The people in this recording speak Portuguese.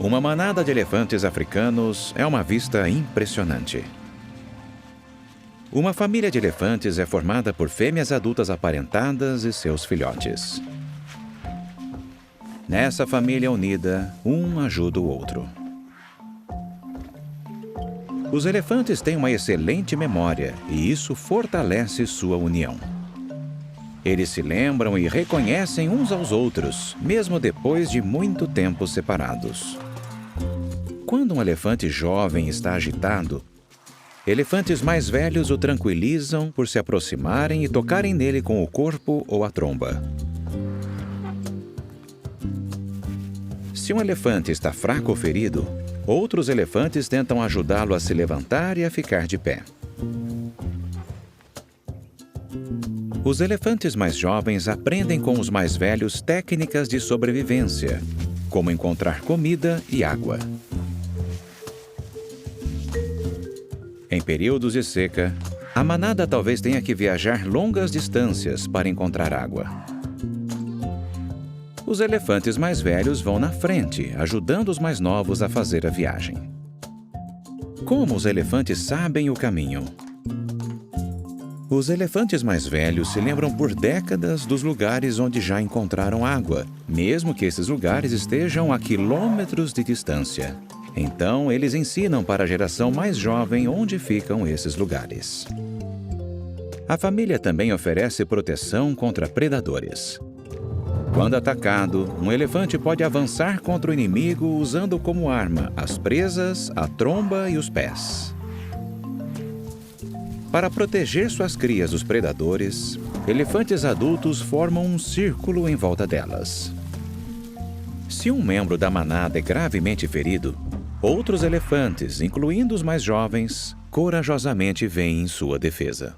Uma manada de elefantes africanos é uma vista impressionante. Uma família de elefantes é formada por fêmeas adultas aparentadas e seus filhotes. Nessa família unida, um ajuda o outro. Os elefantes têm uma excelente memória e isso fortalece sua união. Eles se lembram e reconhecem uns aos outros, mesmo depois de muito tempo separados. Quando um elefante jovem está agitado, elefantes mais velhos o tranquilizam por se aproximarem e tocarem nele com o corpo ou a tromba. Se um elefante está fraco ou ferido, outros elefantes tentam ajudá-lo a se levantar e a ficar de pé. Os elefantes mais jovens aprendem com os mais velhos técnicas de sobrevivência, como encontrar comida e água. Em períodos de seca, a manada talvez tenha que viajar longas distâncias para encontrar água. Os elefantes mais velhos vão na frente, ajudando os mais novos a fazer a viagem. Como os elefantes sabem o caminho? Os elefantes mais velhos se lembram por décadas dos lugares onde já encontraram água, mesmo que esses lugares estejam a quilômetros de distância. Então, eles ensinam para a geração mais jovem onde ficam esses lugares. A família também oferece proteção contra predadores. Quando atacado, um elefante pode avançar contra o inimigo usando como arma as presas, a tromba e os pés. Para proteger suas crias dos predadores, elefantes adultos formam um círculo em volta delas. Se um membro da manada é gravemente ferido, outros elefantes, incluindo os mais jovens, corajosamente vêm em sua defesa.